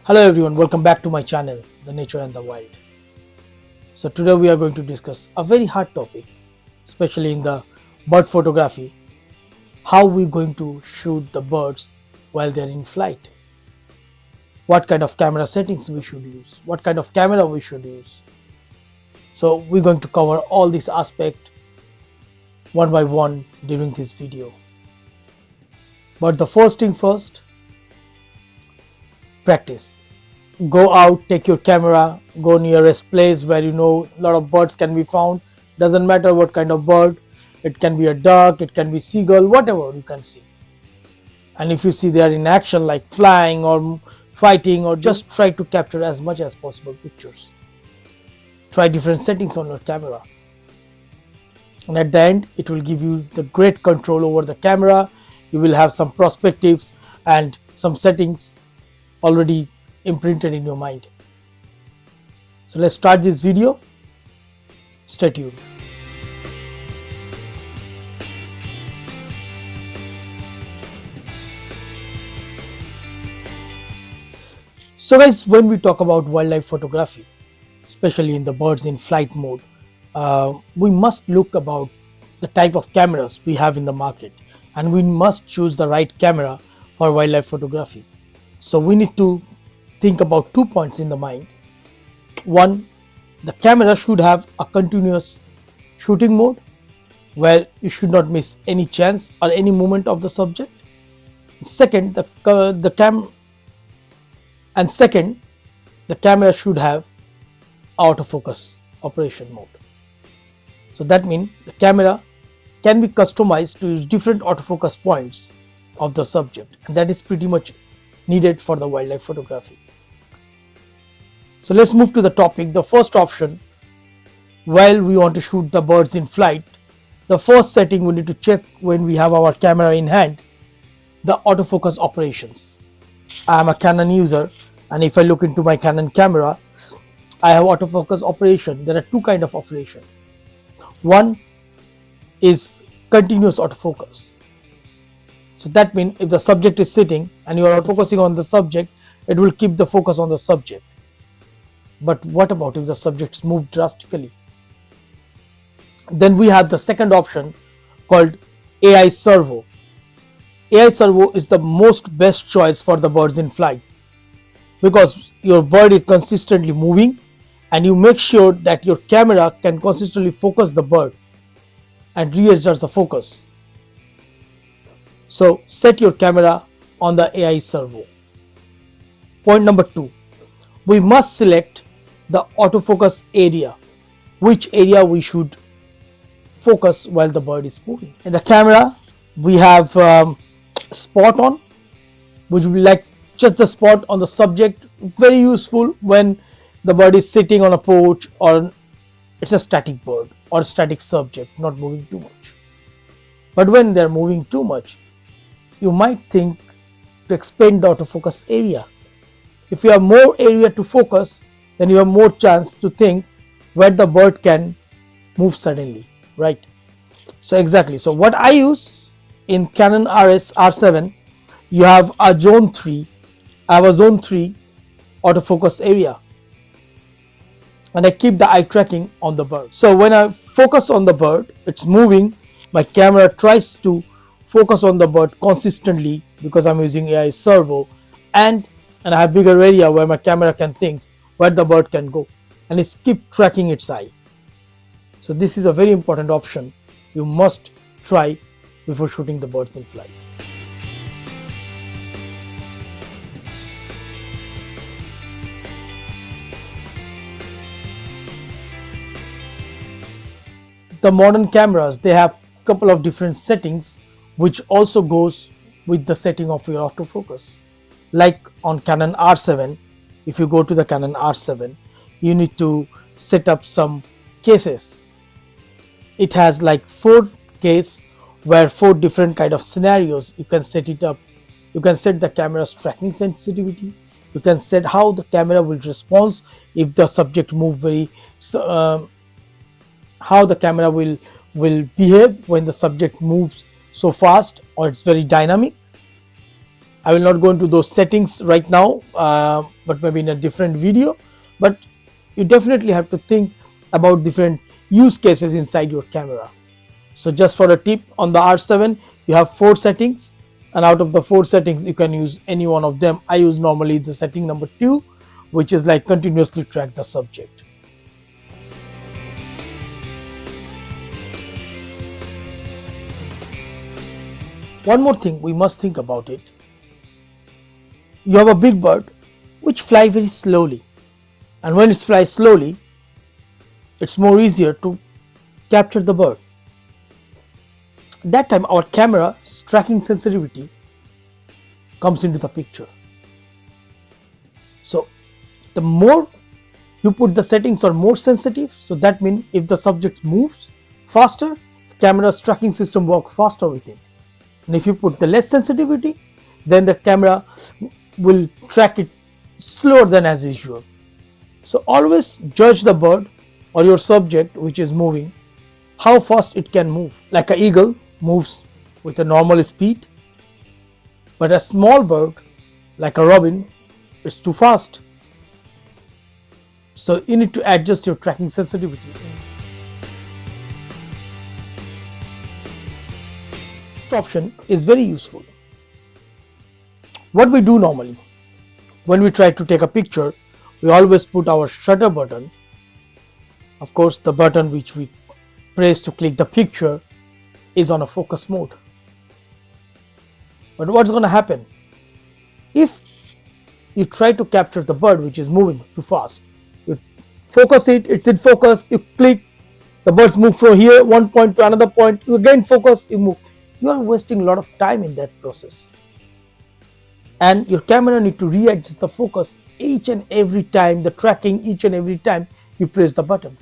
Hello everyone, welcome back to my channel, The Nature and the Wild. So today we are going to discuss a very hot topic, especially in the bird photography. How we going to shoot the birds while they're in flight? What kind of camera settings we should use? What kind of camera we should use? So we're going to cover all these aspects one by one during this video. But the first thing first, practice. Go out, take your camera, go nearest place where you know a lot of birds can be found. Doesn't matter what kind of bird, it can be a duck, it can be seagull, whatever you can see. And if you see they are in action like flying or fighting, or just try to capture as much as possible pictures. Try different settings on your camera, and at the end it will give you the great control over the camera. You will have some perspectives and some settings already imprinted in your mind. So let's start this video. Stay tuned. So guys, when we talk about wildlife photography, especially in the birds in flight mode, we must look about the type of cameras we have in the market, and we must choose the right camera for wildlife photography. So we need to think about 2 points in the mind. One, the camera should have a continuous shooting mode where you should not miss any chance or any movement of the subject. Second, the camera should have autofocus operation mode. So that means the camera can be customized to use different autofocus points of the subject, and that is pretty much needed for the wildlife photography. So let's move to the topic. The first option, while we want to shoot the birds in flight, the first setting we need to check when we have our camera in hand, the autofocus operations. I am a Canon user, and if I look into my Canon camera, I have autofocus operation. There are two kinds of operation. One is continuous autofocus. So that means if the subject is sitting and you are focusing on the subject, it will keep the focus on the subject. But what about if the subjects move drastically? Then we have the second option called AI servo. AI servo is the most best choice for the birds in flight, because your bird is consistently moving and you make sure that your camera can consistently focus the bird and readjust the focus. So set your camera on the AI servo. Point number 2, we must select the autofocus area, which area we should focus while the bird is moving. In the camera we have spot on, which will be like just the spot on the subject, very useful when the bird is sitting on a porch or it's a static bird or static subject, not moving too much. But when they're moving too much, you might think to expand the autofocus area. If you have more area to focus, then you have more chance to think where the bird can move suddenly, right? So exactly. So what I use in Canon R7, you have a zone 3. I have a zone 3 autofocus area, and I keep the eye tracking on the bird. So when I focus on the bird, it's moving, my camera tries to focus on the bird consistently because I'm using AI servo, and I have bigger area where my camera can think where the bird can go, and it's keep tracking its eye. So this is a very important option you must try before shooting the birds in flight. The modern cameras, they have a couple of different settings which also goes with the setting of your autofocus. Like on Canon R7, if you go to the Canon R7, you need to set up some cases. It has like 4 cases where 4 different kind of scenarios you can set it up. You can set the camera's tracking sensitivity. You can set how the camera will respond if the subject move very how the camera will behave when the subject moves so fast or it's very dynamic. I will not go into those settings right now, but maybe in a different video. But you definitely have to think about different use cases inside your camera. So just for a tip, on the R7 you have 4 settings, and out of the 4 settings you can use any one of them. I use normally the setting number 2, which is like continuously track the subject. One more thing we must think about it. You have a big bird which fly very slowly, and when it flies slowly, it's more easier to capture the bird. That time our camera's tracking sensitivity comes into the picture. So the more you put the settings are more sensitive, so that means if the subject moves faster, the camera's tracking system works faster with it. And if you put the less sensitivity, then the camera will track it slower than as usual. So always judge the bird or your subject which is moving, how fast it can move. Like an eagle moves with a normal speed, but a small bird like a robin is too fast. So you need to adjust your tracking sensitivity. This option is very useful. What we do normally when we try to take a picture, we always put our shutter button. Of course, the button which we press to click the picture is on a focus mode. But what's going to happen if you try to capture the bird which is moving too fast? You focus it, it's in focus, you click, the birds move from here one point to another point, you again focus, you move. You are wasting a lot of time in that process, and your camera need to readjust the focus each and every time, the tracking each and every time you press the button.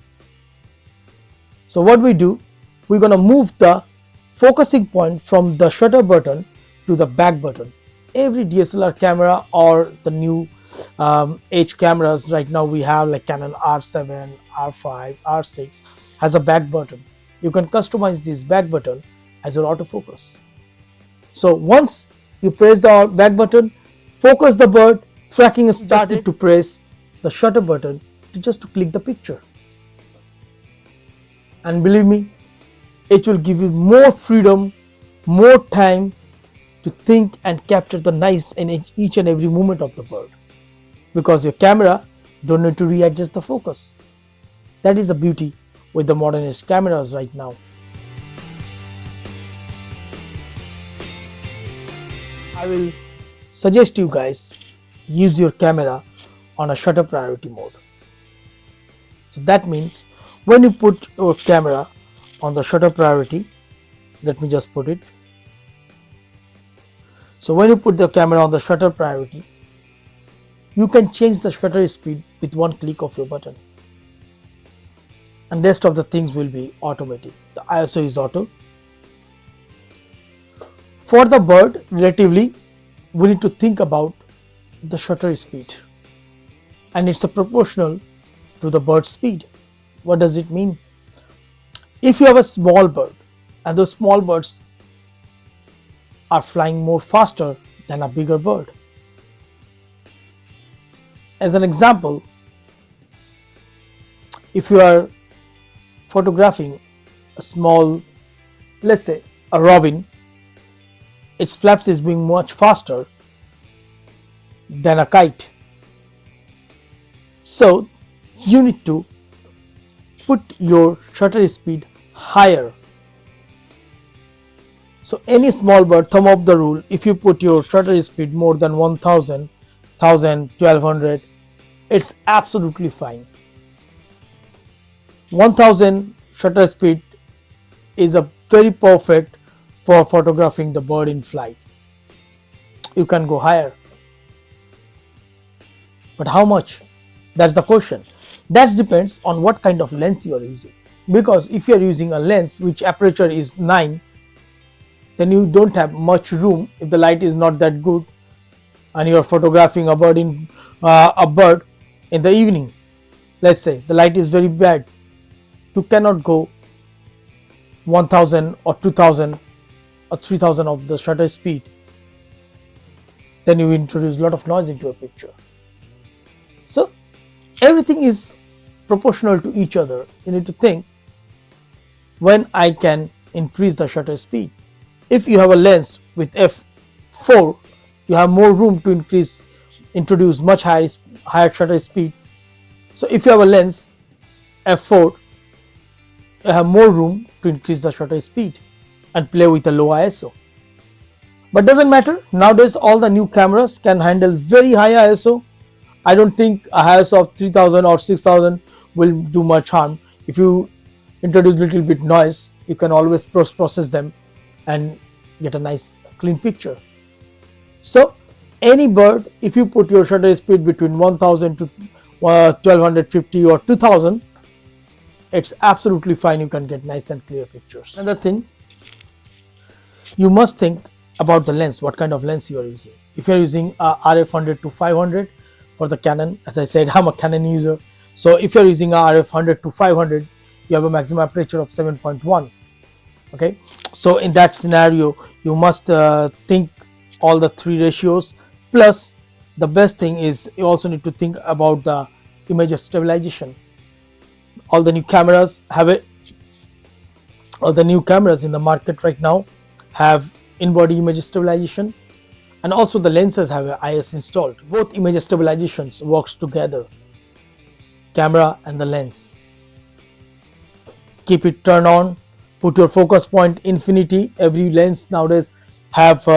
So what we do, we're going to move the focusing point from the shutter button to the back button. Every DSLR camera or the new H cameras right now we have, like Canon R7, R5, R6 has a back button. You can customize this back button as your autofocus. So once you press the back button, focus the bird, tracking is started to press the shutter button to click the picture. And believe me, it will give you more freedom, more time to think and capture the nice in each and every moment of the bird, because your camera don't need to readjust the focus. That is the beauty with the modernist cameras right now. I will suggest you guys use your camera on a shutter priority mode. So that means when you put your camera on the shutter priority, let me just put it. So when you put the camera on the shutter priority, you can change the shutter speed with one click of your button, and rest of the things will be automatic. The ISO is auto. For the bird, relatively, we need to think about the shutter speed, and it's proportional to the bird speed. What does it mean? If you have a small bird and those small birds are flying more faster than a bigger bird. As an example, if you are photographing a small, let's say a robin, its flaps is being much faster than a kite. So you need to put your shutter speed higher. So any small bird, thumb up the rule, if you put your shutter speed more than 1000, 1000, 1200, it's absolutely fine. 1000 shutter speed is a very perfect for photographing the bird in flight. You can go higher, but how much? That's the question. That depends on what kind of lens you are using, because if you are using a lens which aperture is 9, then you don't have much room if the light is not that good and you are photographing a bird in the evening. Let's say the light is very bad, you cannot go 1000 or 2000 or 3000 of the shutter speed. then you introduce a lot of noise into a picture. So everything is proportional to each other. You need to think, when I can increase the shutter speed. If you have a lens with f4, you have more room to introduce much higher shutter speed. So if you have a lens f4, you have more room to increase the shutter speed and play with a low ISO. But doesn't matter, nowadays all the new cameras can handle very high ISO. I don't think a ISO of 3000 or 6000 will do much harm. If you introduce little bit noise, you can always process them and get a nice clean picture. So any bird, if you put your shutter speed between 1000 to 1250 or 2000, it's absolutely fine. You can get nice and clear pictures. Another thing, you must think about the lens, what kind of lens you are using. If you are using a RF 100 to 500 for the Canon, as I said, I'm a Canon user. So if you are using a RF 100 to 500, you have a maximum aperture of 7.1. Okay, so in that scenario, you must think all the three ratios. Plus, the best thing is you also need to think about the image stabilization. All the new cameras have it. All the new cameras in the market right now have in-body image stabilization, and also the lenses have a IS installed. Both image stabilizations works together, camera and the lens. Keep it turned on. Put your focus point infinity. Every lens nowadays have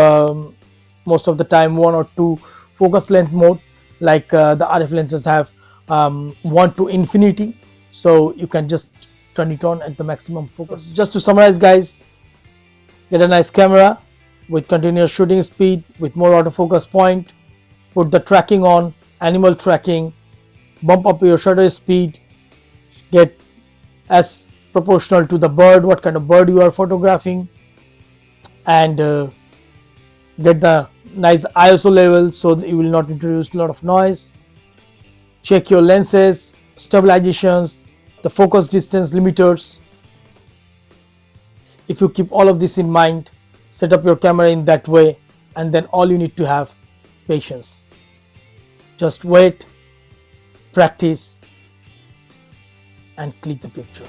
most of the time 1 or 2 focus length mode, like the RF lenses have 1 to infinity, so you can just turn it on at the maximum focus. Just to summarize, guys, get a nice camera with continuous shooting speed, with more autofocus point, put the tracking on, animal tracking, bump up your shutter speed, get as proportional to the bird, what kind of bird you are photographing, and get the nice ISO level so that you will not introduce a lot of noise. Check your lenses, stabilizations, the focus distance limiters. If you keep all of this in mind, set up your camera in that way, and then all you need to have patience. Just wait, practice, and click the picture.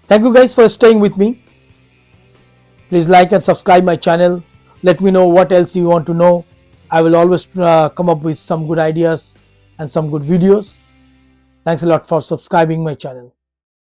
Thank you guys for staying with me. Please like and subscribe my channel. Let me know what else you want to know. I will always come up with some good ideas and some good videos. Thanks a lot for subscribing my channel.